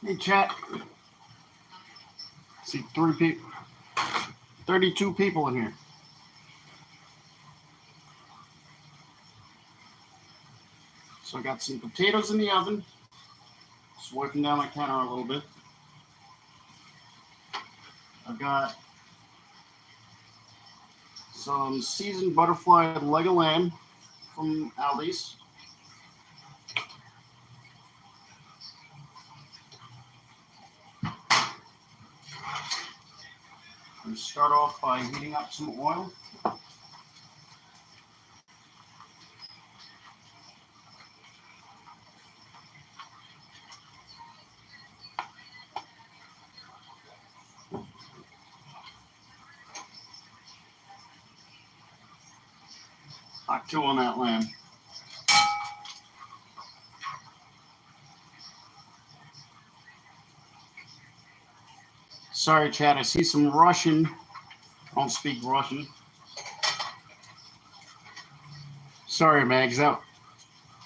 Hey, chat. See 32 people in here. So I got some potatoes in the oven. Just wiping down my counter a little bit. I've got some seasoned butterfly leg of lamb from Aldi's. I'm going to start off by heating up some oil. Hot 2 on that lamb. Sorry, Chad, I see some Russian. I don't speak Russian. Sorry, Mags. That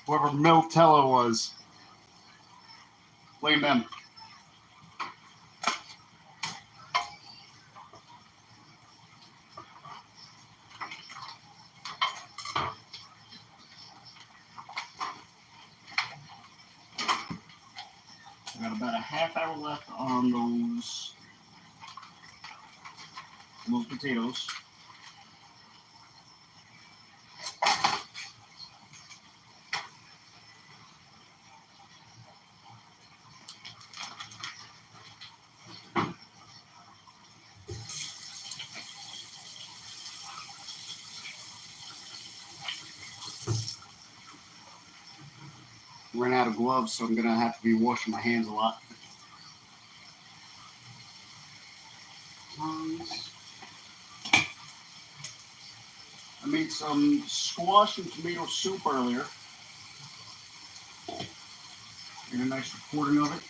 whoever Miltello was. Blame them. I got about a half hour left on those potatoes. Ran out of gloves, so I'm gonna have to be washing my hands a lot. I made some squash and tomato soup earlier. Made a nice recording of it.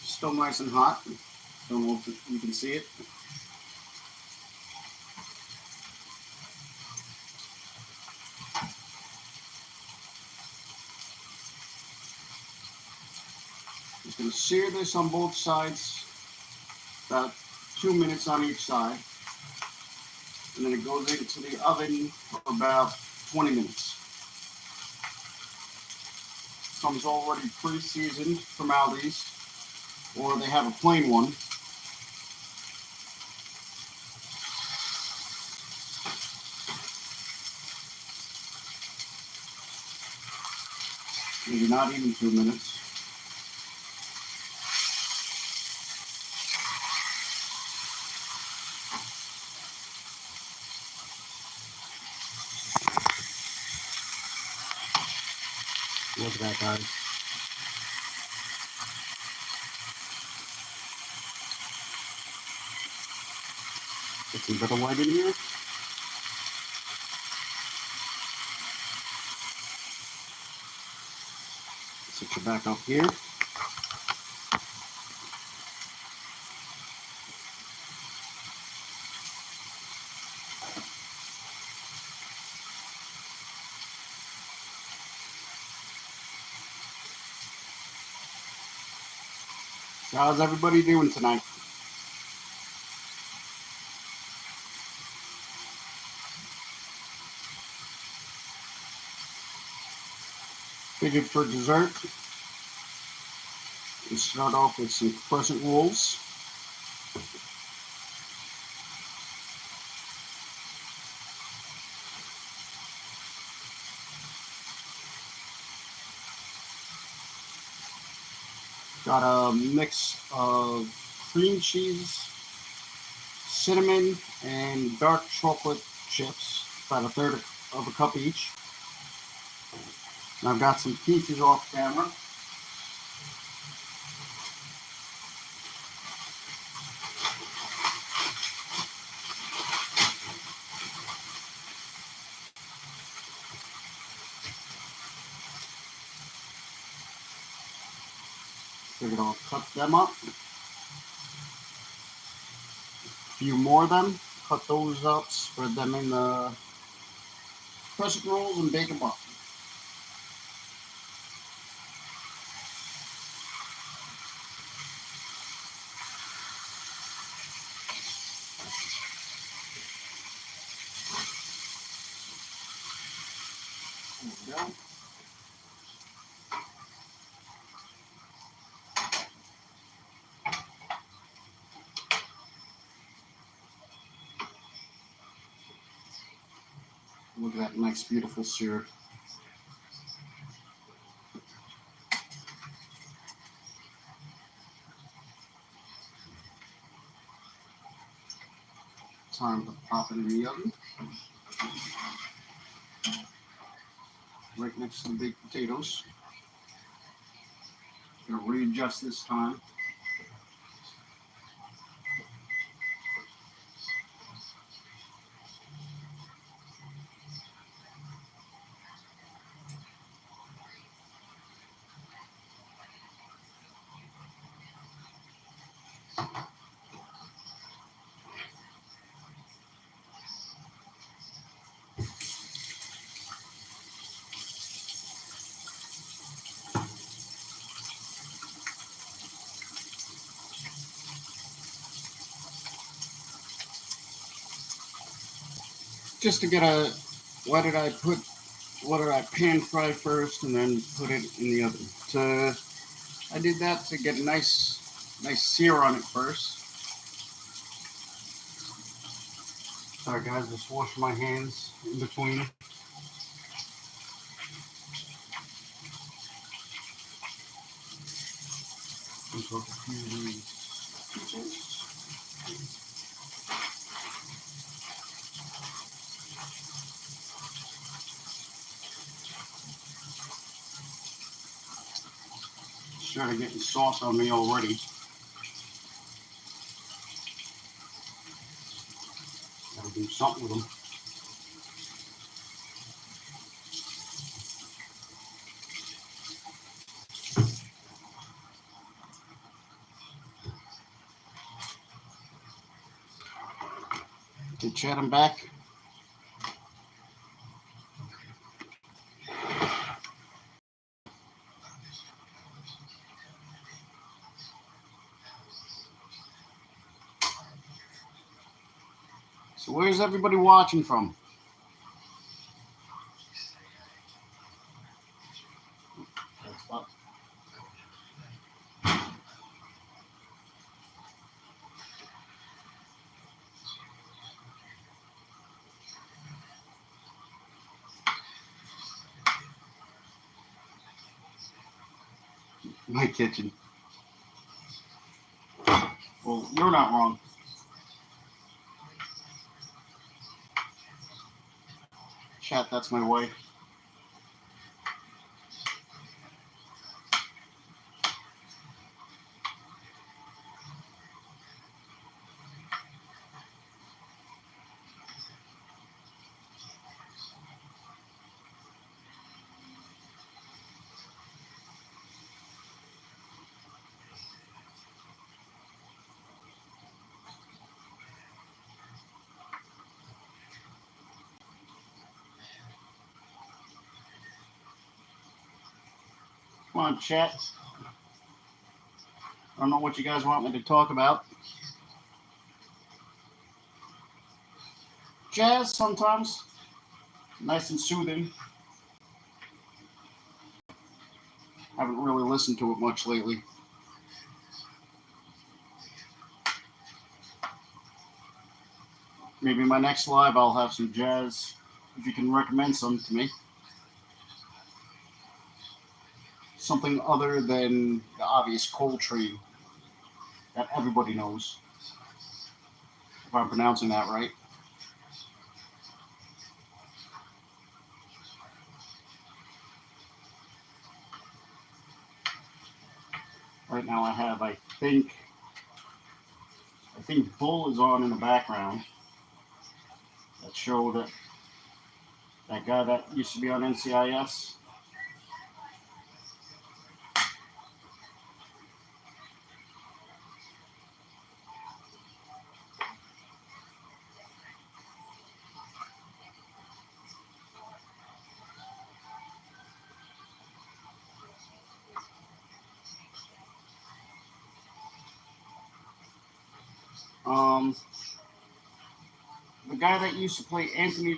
Still nice and hot. Don't know if you can see it. Just going to sear this on both sides, about 2 minutes on each side. And then it goes into the oven for about 20 minutes. Comes already pre-seasoned from Aldi's, or they have a plain one. Maybe not even 2 minutes. Look at that, guys. Get some bit of light in here. Set you back up here. How's everybody doing tonight? Figured for dessert, we start off with some crescent rolls. Got a mix of cream cheese, cinnamon, and dark chocolate chips, about a third of a cup each. And I've got some peaches off camera. Figured I'll cut them up. A few more of them. Cut those up, spread them in the crescent rolls, and bake them up. we go. Look at that nice, beautiful syrup. Time to pop it in the oven. Right next to the baked potatoes. Gonna readjust this time. Just to get a, why did I pan fry first and then put it in the oven? I did that to get a nice sear on it first. Sorry guys, just wash my hands in between. Started getting sauce on me already. Gotta do something with them. Okay, Chad, I'm back. So where's everybody watching from? My kitchen. Well, you're not wrong. Chat, that's my wife. Come on, chat. I don't know what you guys want me to talk about. Jazz sometimes. Nice and soothing. Haven't really listened to it much lately. Maybe my next live I'll have some jazz, if you can recommend some to me. Something other than the obvious Coltrane that everybody knows. If I'm pronouncing that right. Right now I have, I think Bull is on in the background. That show that guy that used to be on NCIS. The guy that used to play Anthony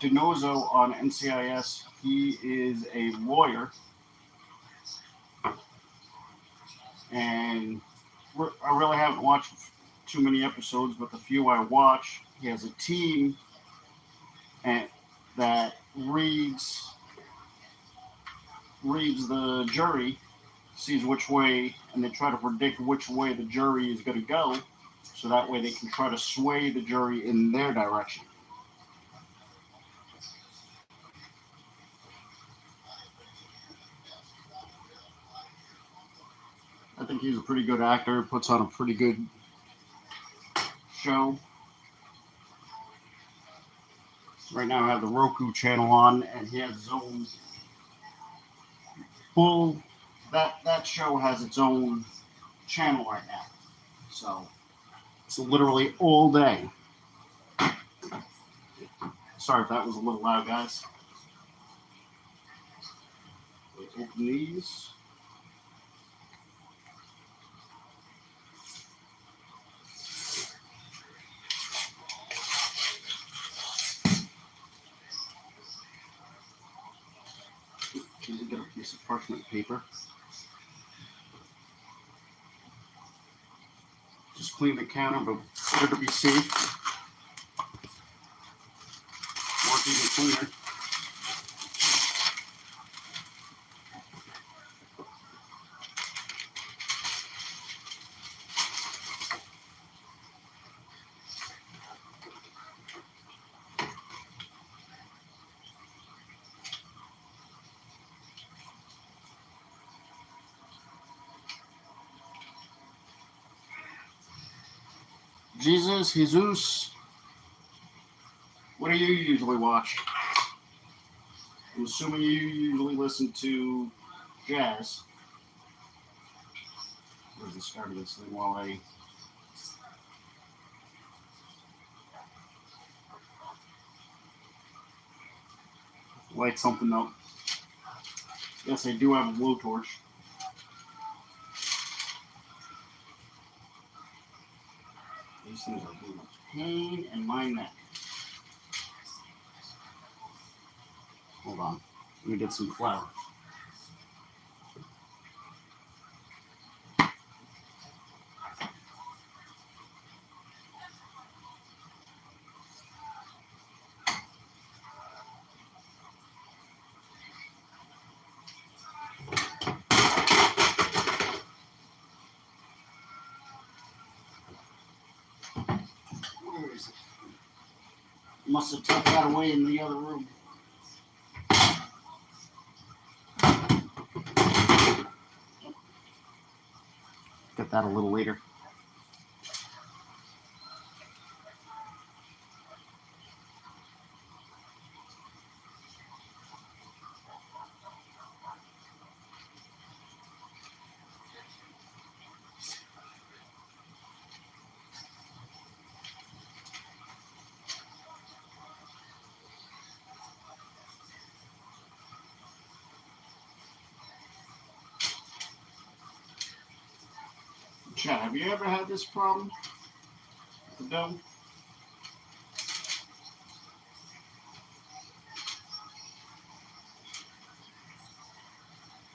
DiNozzo on NCIS, He is a lawyer, and I really haven't watched too many episodes, but the few I watch, he has a team and that reads the jury, sees which way, and they try to predict which way the jury is going to go, so that way they can try to sway the jury in their direction. I think he's a pretty good actor, puts on a pretty good show. Right now I have the Roku channel on, and he has his own full, that show has its own channel right now. So it's literally all day. Sorry if that was a little loud, guys. Open these. Get a piece of parchment paper. Just clean the counter, but better to be safe. Work even cleaner. Jesus, what do you usually watch? I'm assuming you usually listen to jazz. Where's the start of this thing while I light something up? Yes, I do have a blowtorch. These things are doing a pain in my neck. Hold on. Let me get some flour. Where is it? Must have tucked that away in the other room. Get that a little later. Chad, have you ever had this problem with the dough?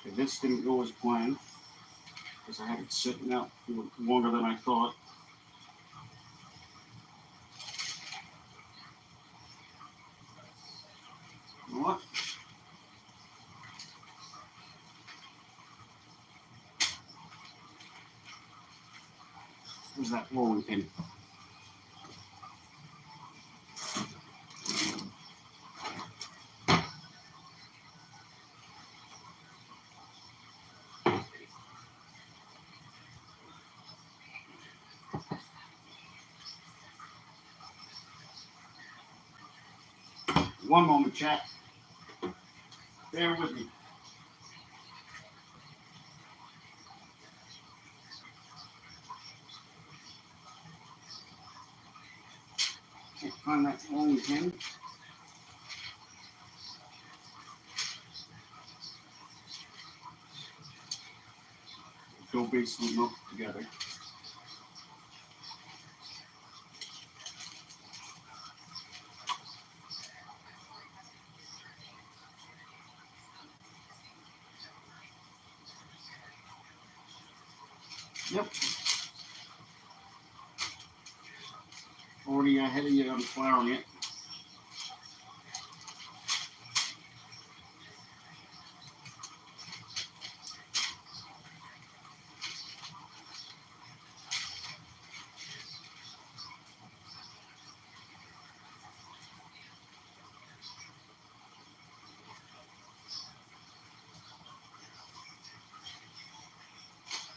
Okay, this didn't go as planned because I had it sitting out longer than I thought. You know what? Where's that rolling pin? One moment, chat. Bear with me. Can't find that rolling pin. Go basically melt together. already ahead of you on flouring it.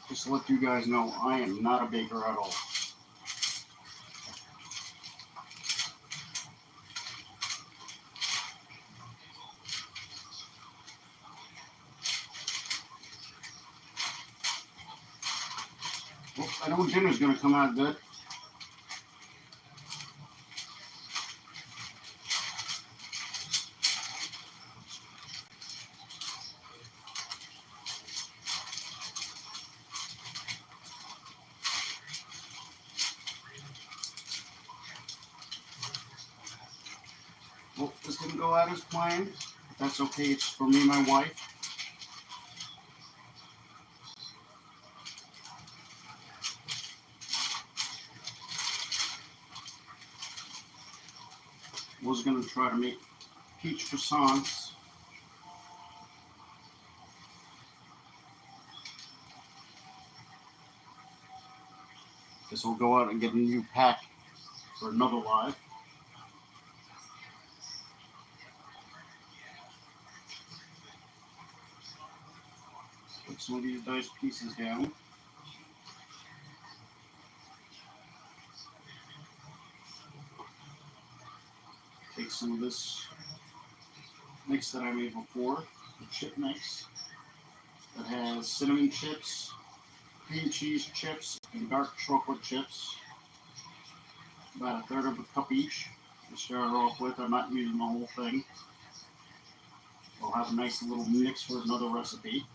Just to let you guys know, I am not a baker at all. Well, I know dinner's going to come out good. Well, this didn't go out as planned. But that's okay. It's for me and my wife. Was going to try to make peach croissants. Guess we'll go out and get a new pack for another live. Put some of these diced pieces down. Take some of this mix that I made before, the chip mix, that has cinnamon chips, cream cheese chips, and dark chocolate chips. About a third of a cup each to start off with. I'm not using the whole thing. We'll have a nice little mix for another recipe.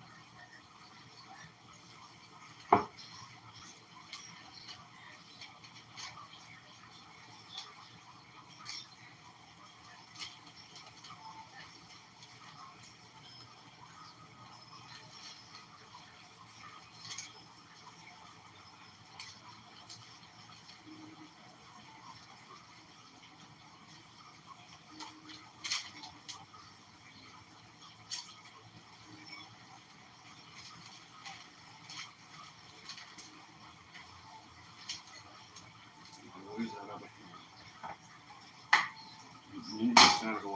Use that other hand. Move this out of the way.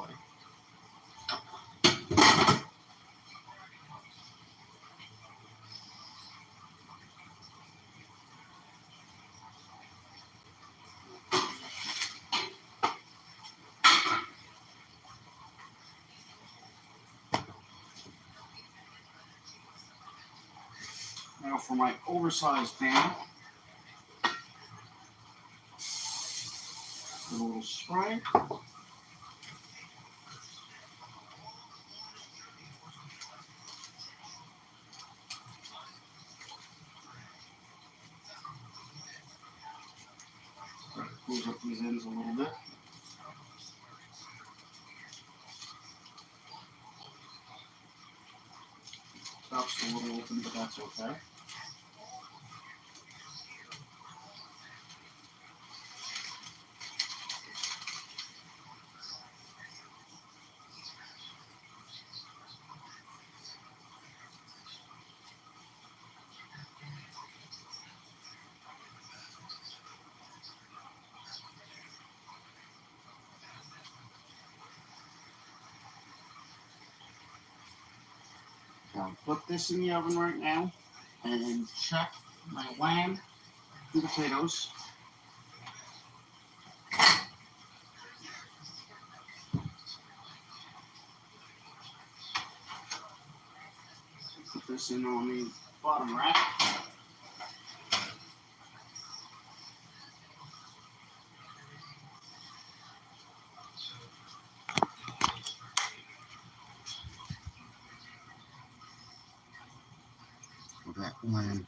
Now for my oversized pan, a little spray. Close up these ends a little bit. Top's a little open, but that's okay. Now put this in the oven right now and check my lamb and potatoes. Put this in on the bottom rack. With that lamb.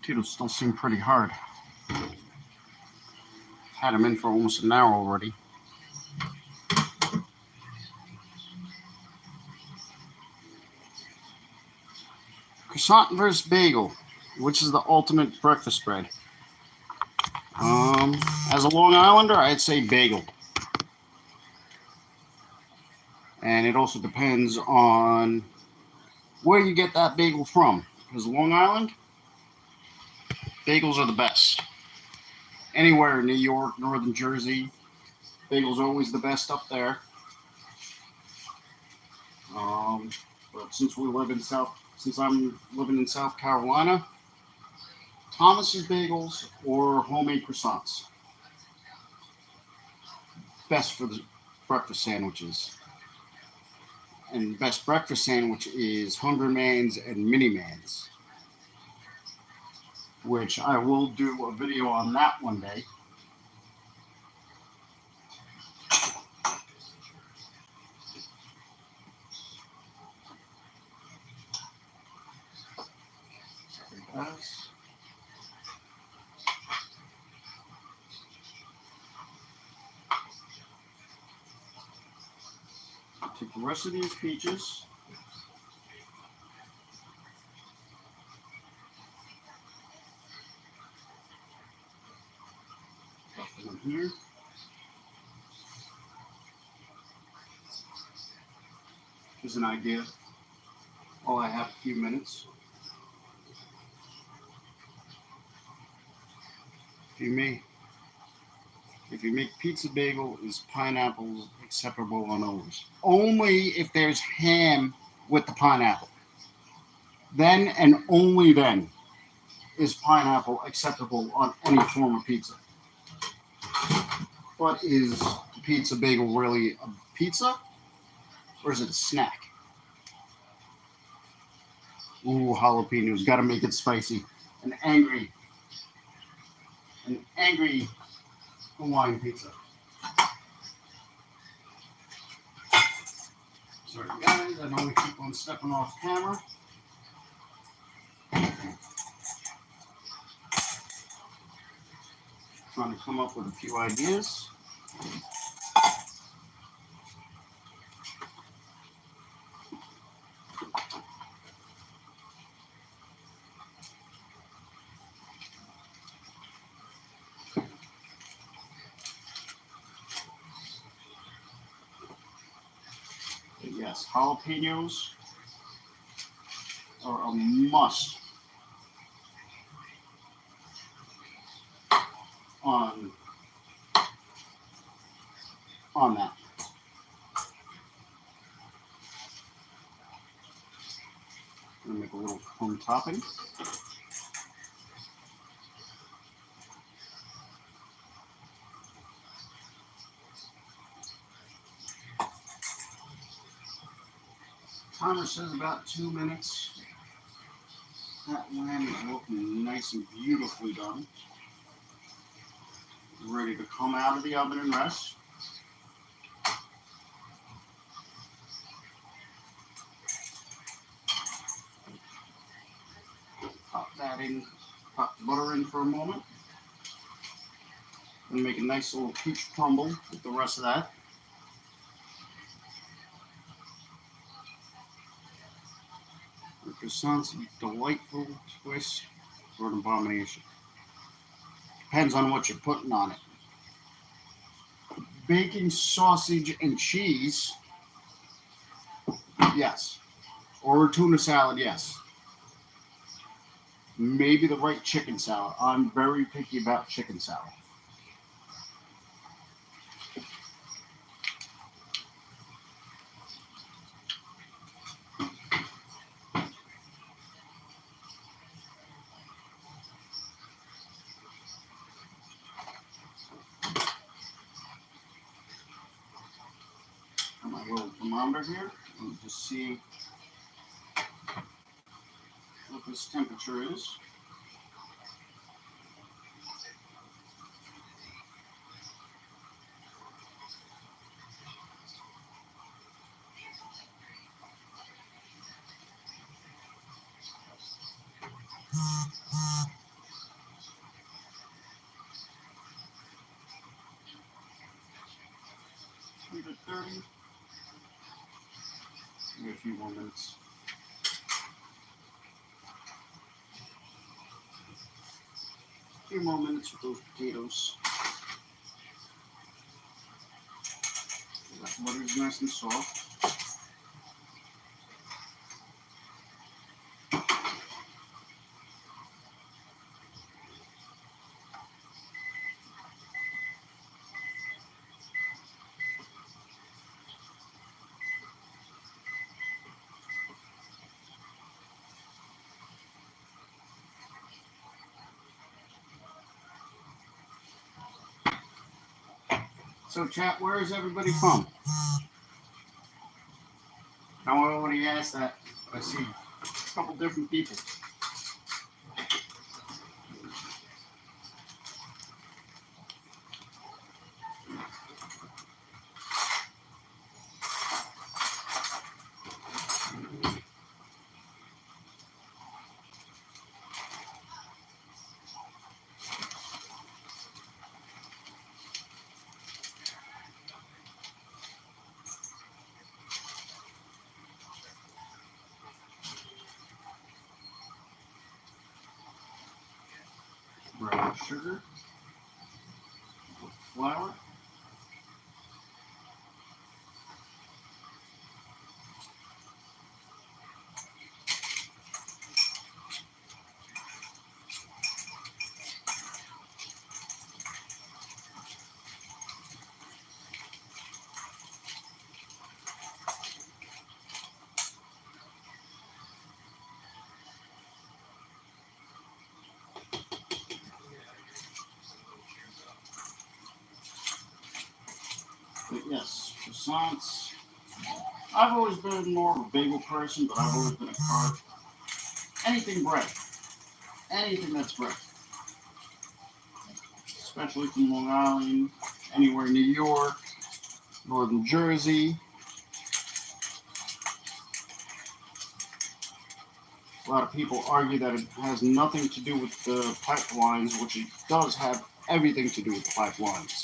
Potatoes still seem pretty hard. Had them in for almost an hour already. Croissant versus bagel. Which is the ultimate breakfast bread? As a Long Islander, I'd say bagel. And it also depends on where you get that bagel from. Because Long Island, bagels are the best. Anywhere in New York, Northern Jersey, bagels are always the best up there. But since I'm living in South Carolina, Thomas's Bagels or homemade croissants. Best for the breakfast sandwiches. And best breakfast sandwich is Hungry Man's and Mini Man's, which I will do a video on that one day. Take the rest of these peaches. Stuff them in here. Just an idea. While I have a few minutes. If you make pizza bagel, is pineapple acceptable on those? Only if there's ham with the pineapple. Then and only then is pineapple acceptable on any form of pizza. But is the pizza bagel really a pizza? Or is it a snack? Ooh, jalapenos. Gotta make it spicy. An angry Hawaiian pizza. Sorry guys, I know we keep on stepping off camera. Trying to come up with a few ideas. Yes, jalapenos are a must on that. I'm gonna make a little home topping. Timer says about 2 minutes. That lamb is looking nice and beautifully done. Ready to come out of the oven and rest. Pop the butter in for a moment. And make a nice little peach crumble with the rest of that. The croissant's a delightful twist or an abomination. Depends on what you're putting on it. Bacon, sausage, and cheese, yes. Or tuna salad, yes. Maybe the right chicken salad. I'm very picky about chicken salad. Got my little thermometer here. And just see what this temperature is. minutes. A few more minutes with those potatoes. That butter's nice and soft. So, chat, where is everybody from? Now, I already asked that. I see a couple different people. Brown sugar, flour, but yes, croissants. I've always been more of a bagel person, but I've always been a carb. Anything bread. Anything that's bread. Especially from Long Island, anywhere in New York, Northern Jersey. A lot of people argue that it has nothing to do with the pipelines, which it does have everything to do with the pipelines.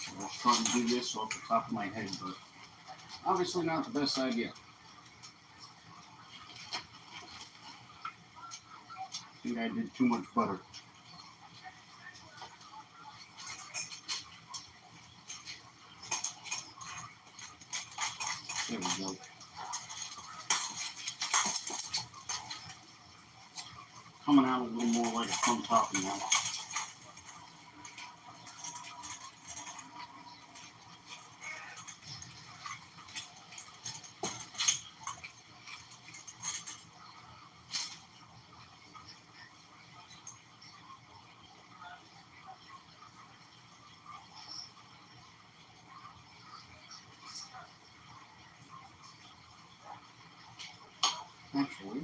I was trying to do this off the top of my head, but obviously not the best idea. I think I did too much butter. There we go. Coming out a little more like a crumb topping now. Actually,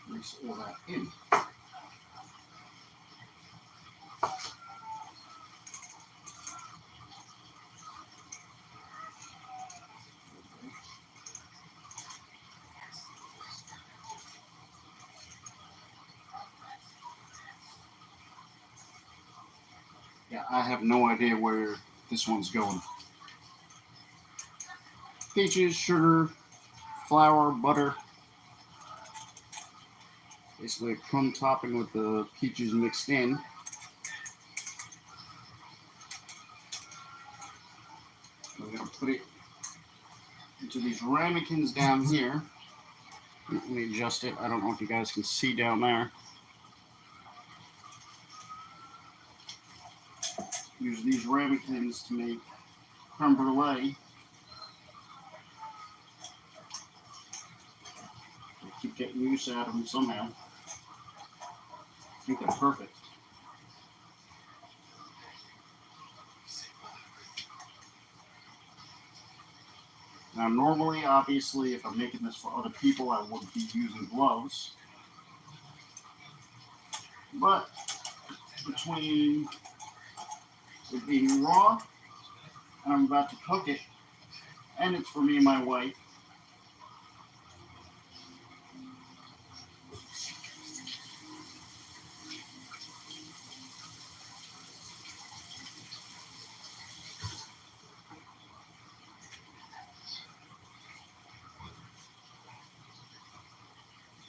mix all that in. Yeah, I have no idea where this one's going. Peaches, sugar, flour, butter. Basically a crumb topping with the peaches mixed in. We're going to put it into these ramekins down here. Let me adjust it. I don't know if you guys can see down there. Use these ramekins to make creme brulee. I keep getting use out of them somehow. I think they're perfect. Now, normally, obviously, if I'm making this for other people, I would be using gloves. But between It being raw, and I'm about to cook it, and it's for me and my wife.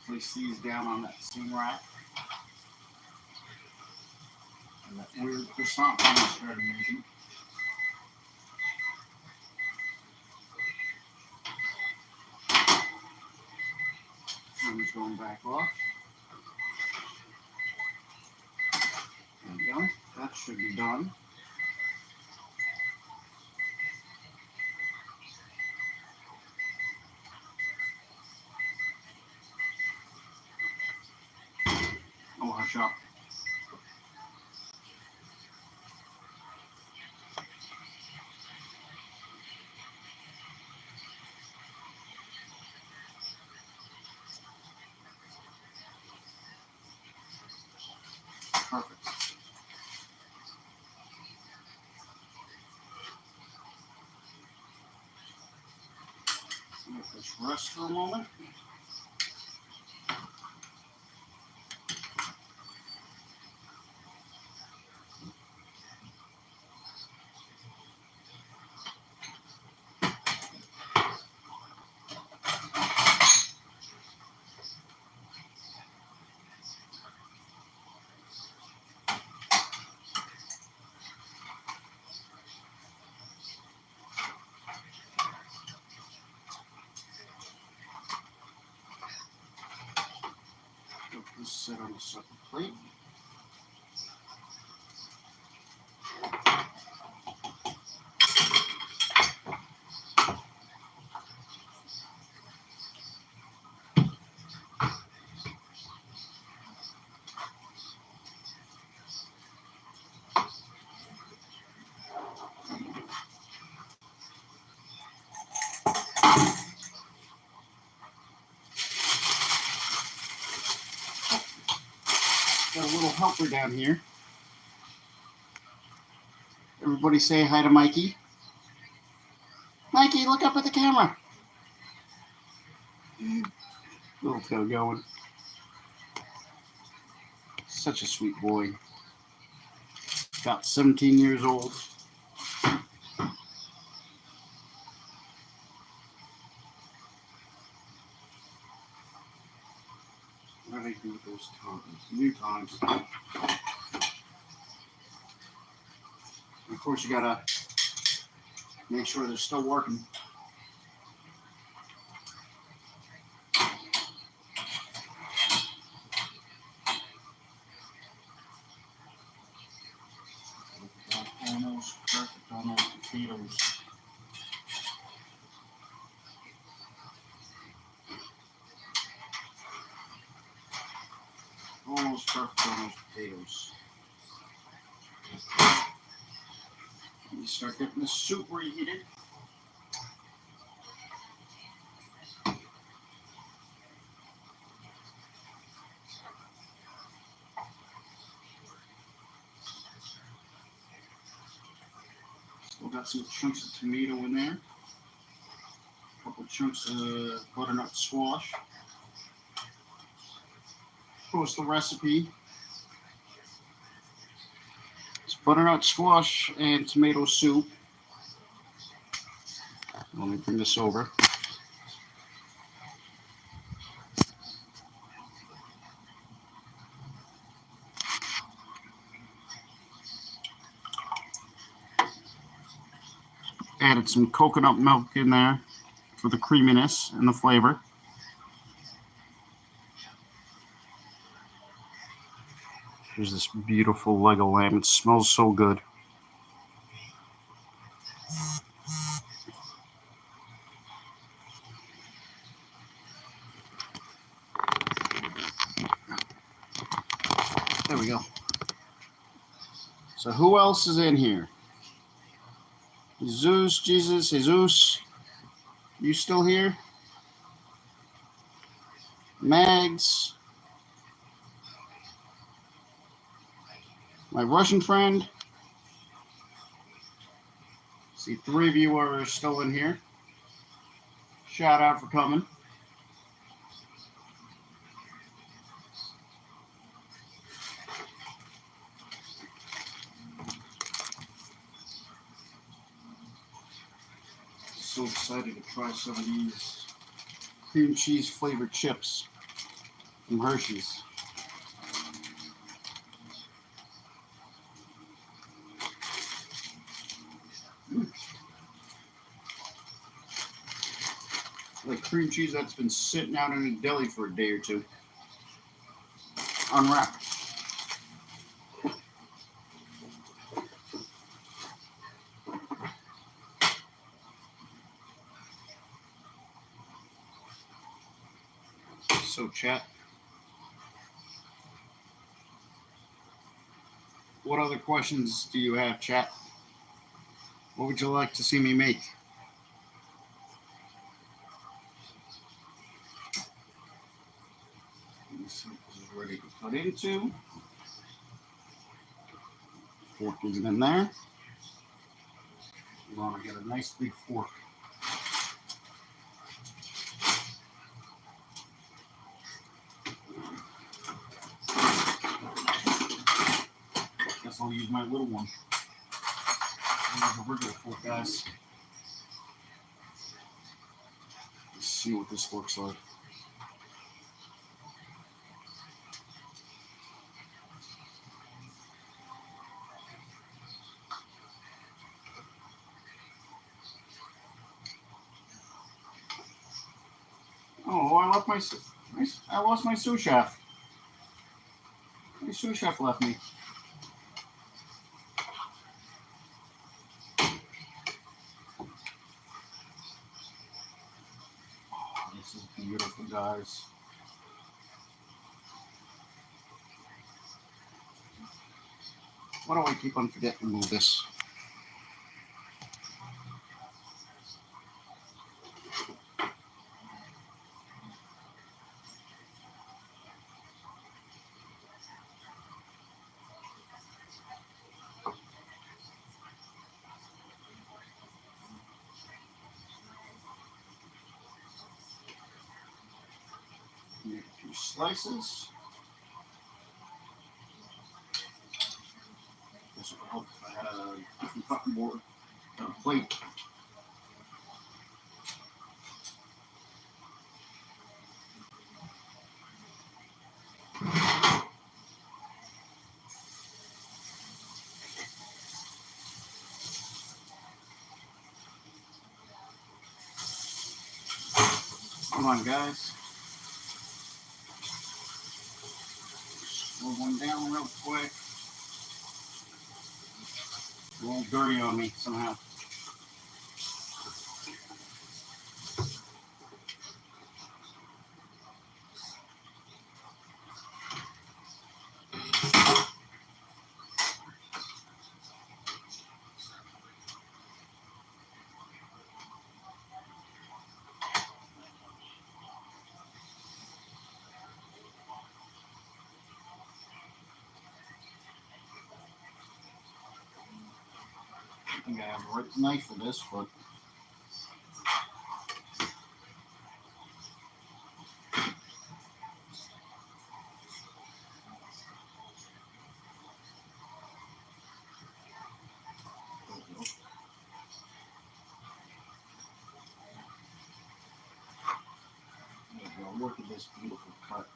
Place these down on that same rack. And that weird croissant one I started making. I'm just going back off. There we go. That should be done. Oh, hush up. Perfect. Let this rest for a moment. Let this sit on a separate plate. Got a little helper down here. Everybody say hi to Mikey. Mikey, look up at the camera. Little tail going. Such a sweet boy. About 17 years old. What do I do with those tongs? New tongs. Of course, you gotta make sure they're still working. Almost perfect on those potatoes. Almost perfect on those potatoes. You start getting the soup reheated. Still got some chunks of tomato in there. A couple chunks of butternut squash. Post the recipe. It's butternut squash and tomato soup. Let me bring this over. Added some coconut milk in there for the creaminess and the flavor. Here's this beautiful leg of lamb. It smells so good. There we go. So who else is in here? Jesus, you still here? Mags, my Russian friend, See, 3 of you are still in here. Shout out for coming. So excited to try some of these cream cheese flavored chips from Hershey's. Like cream cheese that's been sitting out in a deli for a day or two. Unwrapped. So, chat, what other questions do you have, chat? What would you like to see me make? This is ready to cut into. Fork is in there. You want to get a nice big fork. Guess I'll use my little one. Use a regular fork, guys. Let's see what this looks like. Oh, I lost my sous chef. My sous chef left me. Oh, this is beautiful, guys. Why do I keep on forgetting to move this? Make a few slices. This would help if I had a different cutting board or a plate. Come on, guys. Slow one down real quick. A little dirty on me somehow. I think I have the right knife for this, but there we go. Look at this beautiful cut.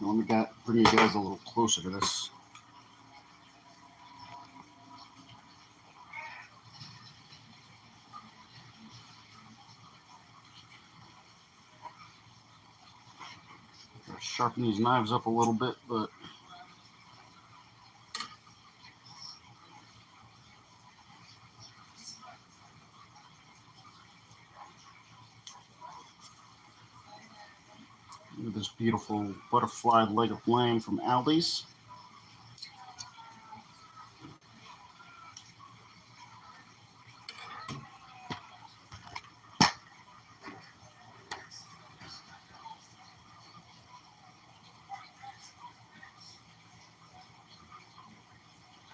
Let me bring you guys a little closer to this. Gotta sharpen these knives up a little bit, but this beautiful butterfly leg of lamb from Aldi's.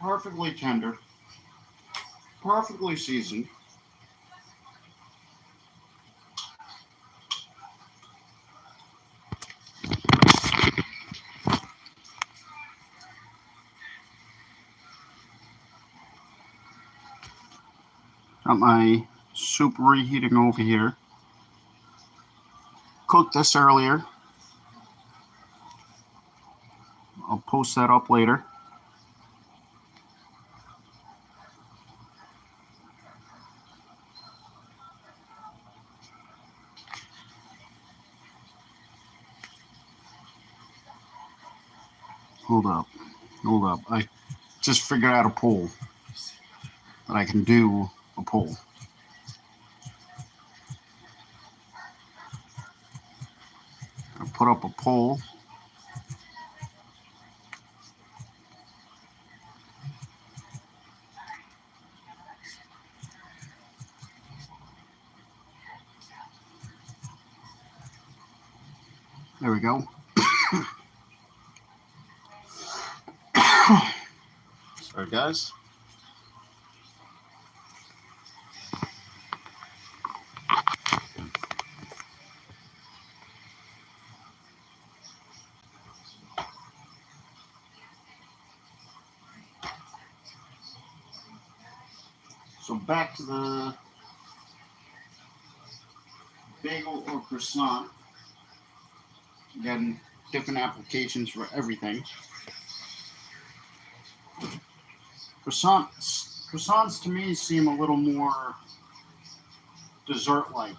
Perfectly tender, perfectly seasoned. Got my soup reheating over here. Cooked this earlier. I'll post that up later. Hold up. I just figured out a poll that I can do a poll. I put up a poll. There we go. Sorry, guys. So back to the bagel or croissant. Again, different applications for everything. Croissants to me seem a little more dessert-like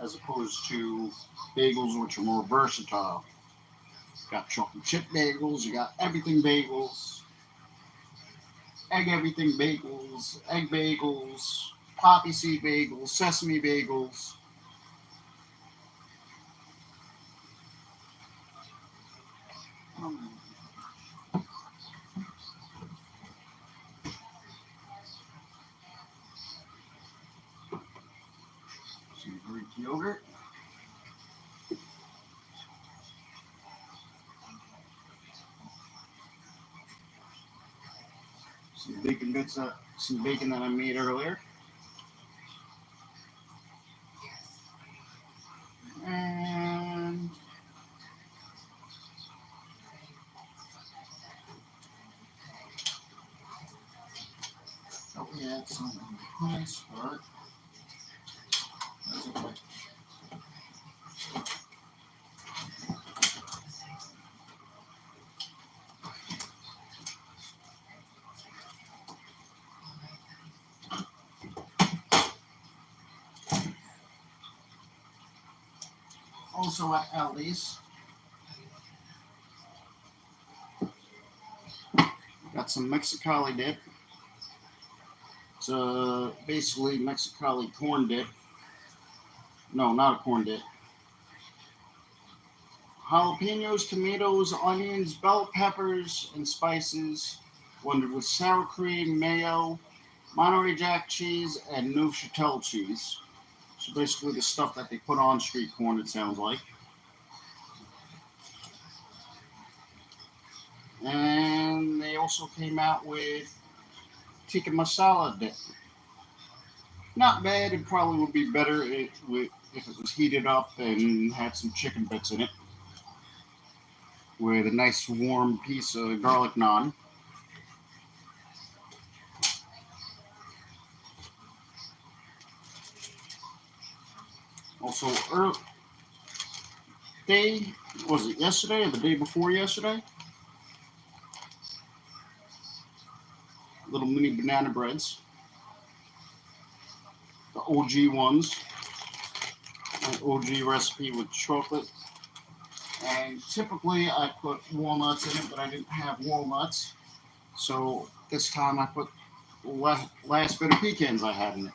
as opposed to bagels, which are more versatile. You got chocolate chip bagels, you got everything bagels, egg everything bagels, egg bagels, poppy seed bagels, sesame bagels. Some Greek yogurt. Some bacon that I made earlier. And we had some nice part. That's okay. Also at Aldi's, got some Mexicali dip. It's basically Mexicali corn dip. No, not a corn dip. Jalapenos, tomatoes, onions, bell peppers, and spices, blended with sour cream, mayo, Monterey Jack cheese, and Neufchâtel cheese. So basically the stuff that they put on street corn, it sounds like. And they also came out with tikka masala dip. Not bad. It probably would be better if it was heated up and had some chicken bits in it, with a nice warm piece of garlic naan. Also, was it yesterday or the day before yesterday? Little mini banana breads. The OG ones. My OG recipe with chocolate. And typically I put walnuts in it, but I didn't have walnuts. So this time I put the last bit of pecans I had in it.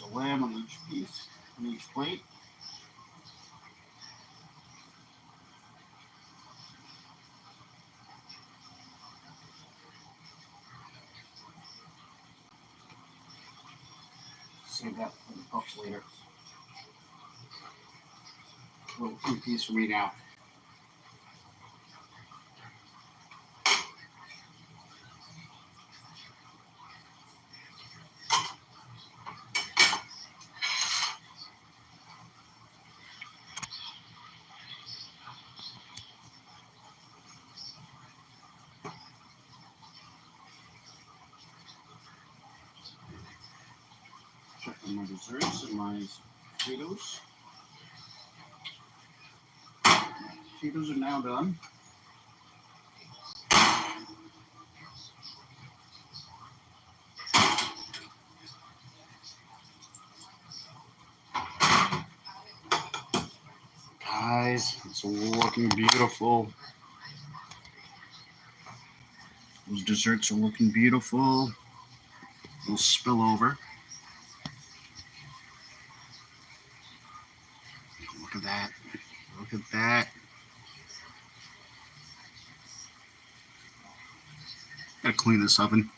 of lamb on each piece, on each plate. Save that for the pups later. A little 2-piece for me now. Check on my desserts and my potatoes. Potatoes are now done. Guys, it's looking beautiful. Those desserts are looking beautiful. We'll spill over. Look at that. Look at that. Gotta clean this oven.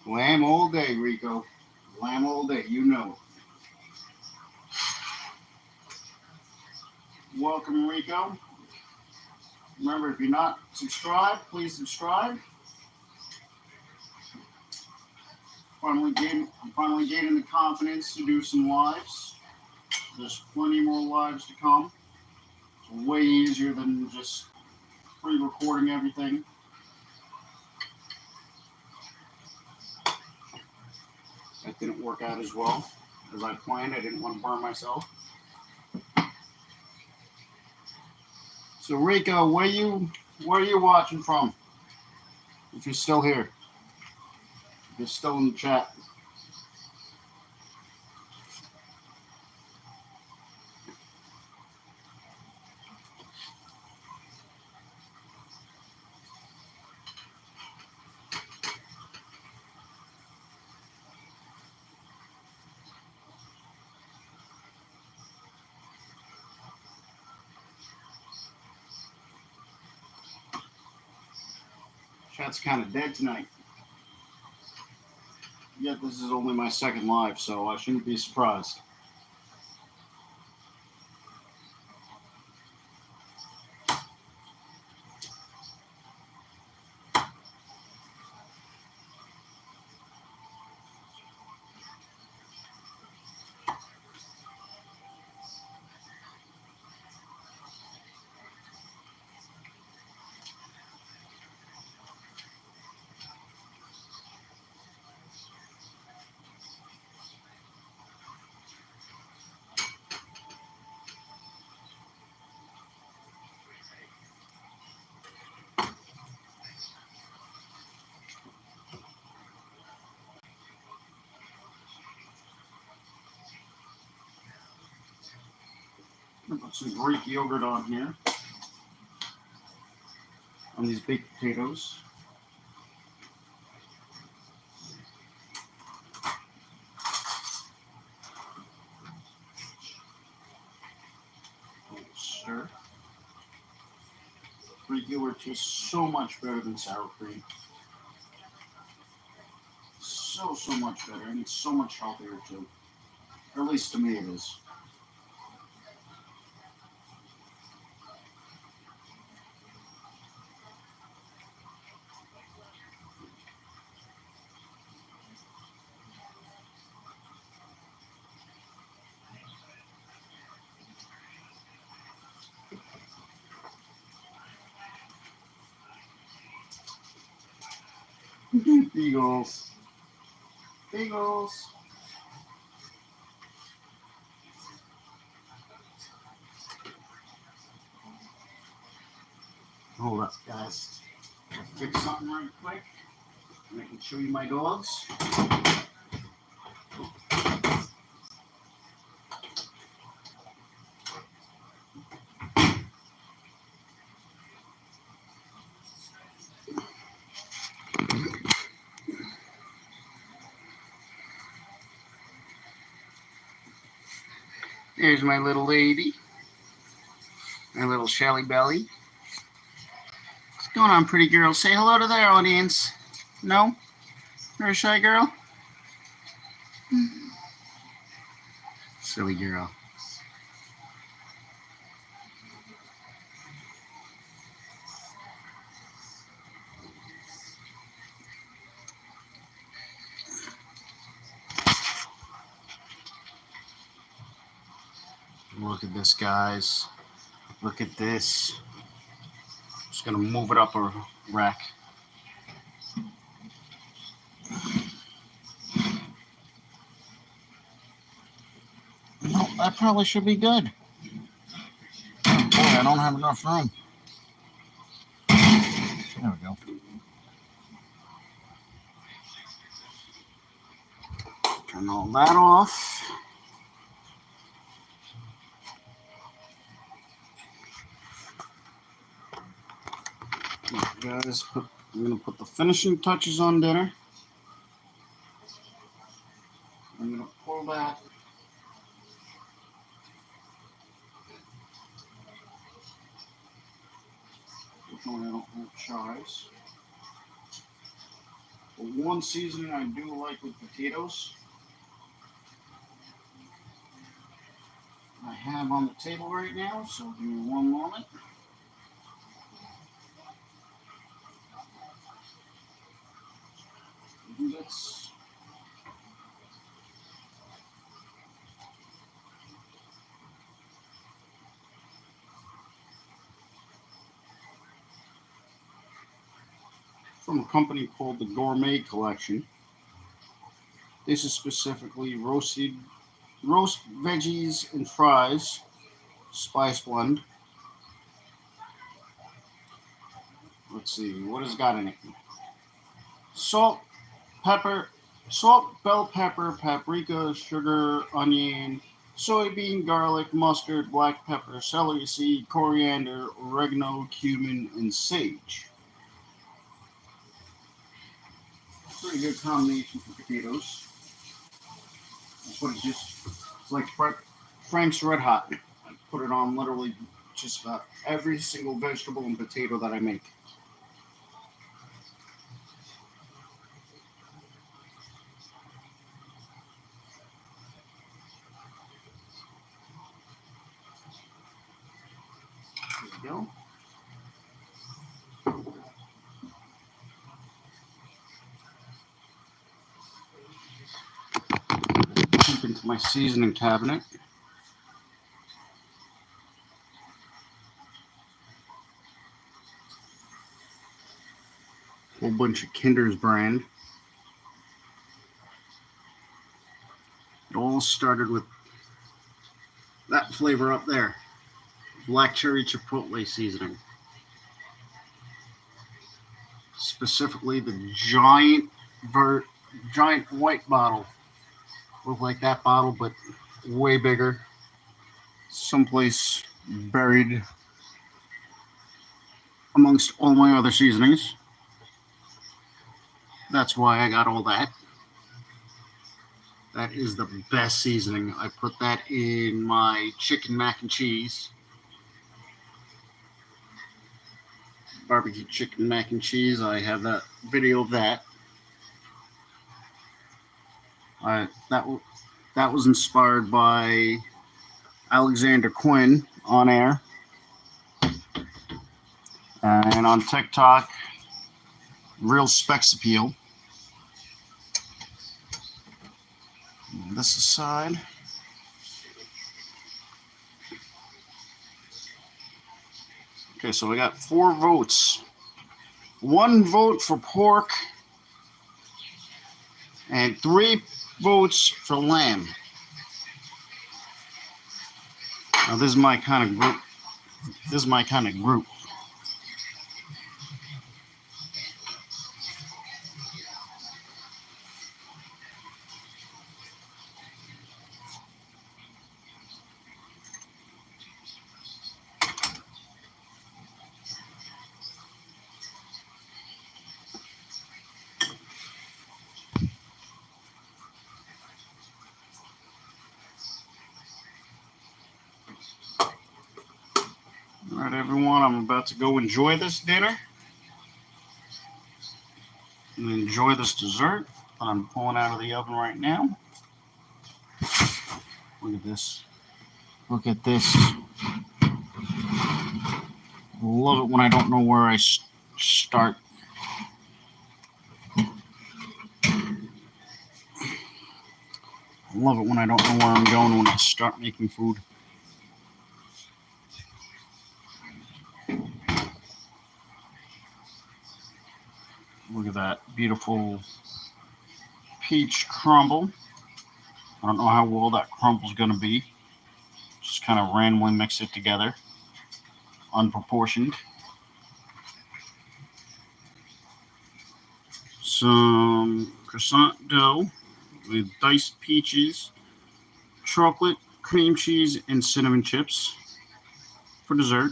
Lamb all day, Rico. Lamb all day, you know it. Welcome, Rico. Remember, if you're not subscribed, please subscribe. I'm finally gaining the confidence to do some lives. There's plenty more lives to come. It's way easier than just pre-recording everything. That didn't work out as well as I planned. I didn't want to burn myself. So Rico, where are you watching from? If you're still here. If you're still in the chat. Chat's kind of dead tonight. Yet this is only my second live, so I shouldn't be surprised. I'm gonna put some Greek yogurt on here. On these baked potatoes. Sure. Greek yogurt tastes so much better than sour cream. So much better, and it's so much healthier too. Or at least to me it is. Beagles. Beagles. Hold up, guys. I'll fix something right quick. And I can show you my dogs. There's my little lady. My little Shelly Belly. What's going on, pretty girl? Say hello to their audience. No? You're a shy girl? Silly girl. Look at this, guys. Look at this. Just gonna move it up a rack. No, that probably should be good. Oh boy, I don't have enough room. There we go. Turn all that off. Guys, I'm gonna put the finishing touches on dinner. I'm gonna pull that. Unfortunately, I don't have chives. But one seasoning I do like with potatoes, I have on the table right now, so give me one moment. That's from a company called the Gourmet Collection. This is specifically roast veggies and fries, spice blend. Let's see, what has got in it? Salt, bell pepper, paprika, sugar, onion, soybean, garlic, mustard, black pepper, celery seed, coriander, oregano, cumin, and sage. Pretty good combination for potatoes. That's what it's like Frank's Red Hot. I put it on literally just about every single vegetable and potato that I make. There we go. Jump into my seasoning cabinet. Whole bunch of Kinder's brand. It all started with that flavor up there. Black cherry chipotle seasoning. Specifically the giant white bottle. Look like that bottle, but way bigger. Someplace buried amongst all my other seasonings. That's why I got all that. That is the best seasoning. I put that in my chicken mac and cheese. Barbecue chicken mac and cheese. I have that video of that. That was inspired by Alexander Quinn on air. And on TikTok, Real Specs Appeal. This aside. Okay, so we got 4 votes. 1 vote for pork and 3 votes for lamb. Now this is my kind of group. All right, everyone, I'm about to go enjoy this dinner and enjoy this dessert that I'm pulling out of the oven right now. Look at this. Look at this. Love it when I don't know where I start. Love it when I don't know where I'm going when I start making food. Look at that beautiful peach crumble. I don't know how well that crumble's going to be. Just kind of randomly mix it together. Unproportioned. Some croissant dough with diced peaches, chocolate, cream cheese, and cinnamon chips for dessert.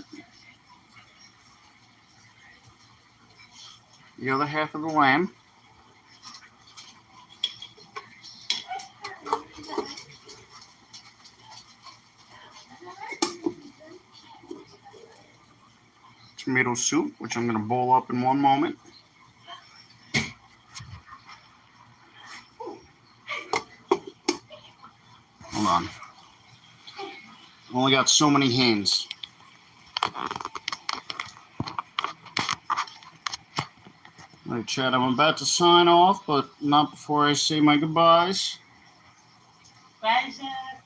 The other half of the lamb. Tomato soup, which I'm going to bowl up in one moment. Hold on. Only got so many hands. All right, Chad, I'm about to sign off, but not before I say my goodbyes. Bye, Chad.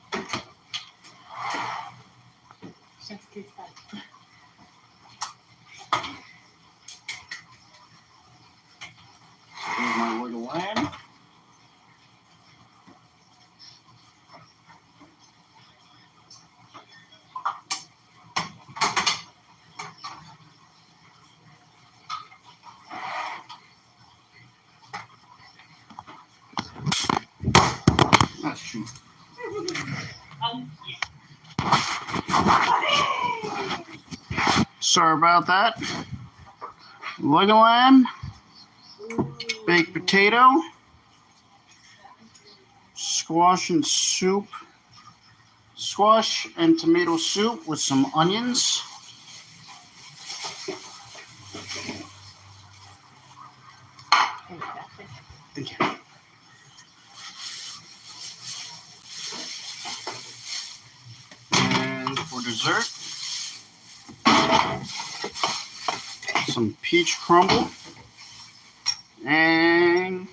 Chef's kiss, bye. Here's my little lamb. That's true. Sorry about that. Leg of lamb, baked potato, squash and tomato soup with some onions. Thank you. And for dessert, some peach crumble. And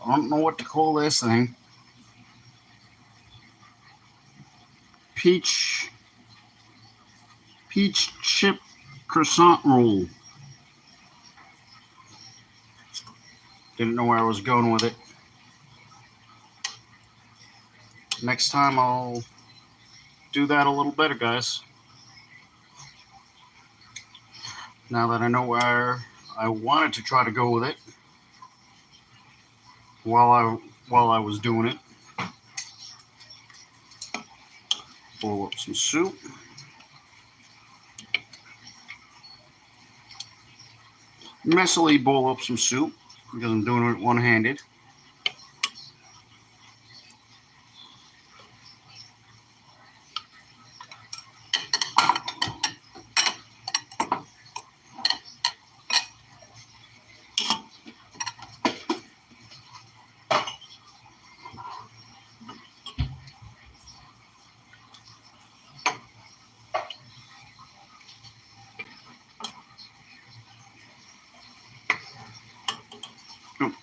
I don't know what to call this thing. Peach chip croissant roll. Didn't know where I was going with it. Next time I'll do that a little better, guys. Now that I know where I wanted to try to go with it while I was doing it. Boil up some soup. Messily boil up some soup because I'm doing it one-handed.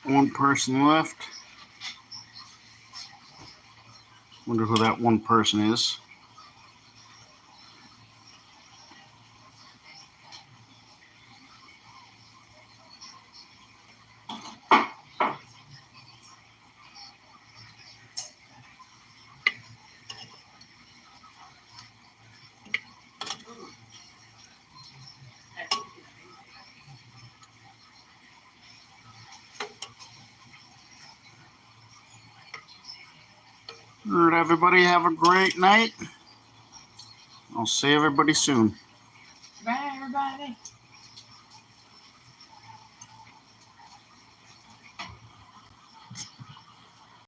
One person left. Wonder who that one person is. All right, everybody, have a great night. I'll see everybody soon. Bye, everybody.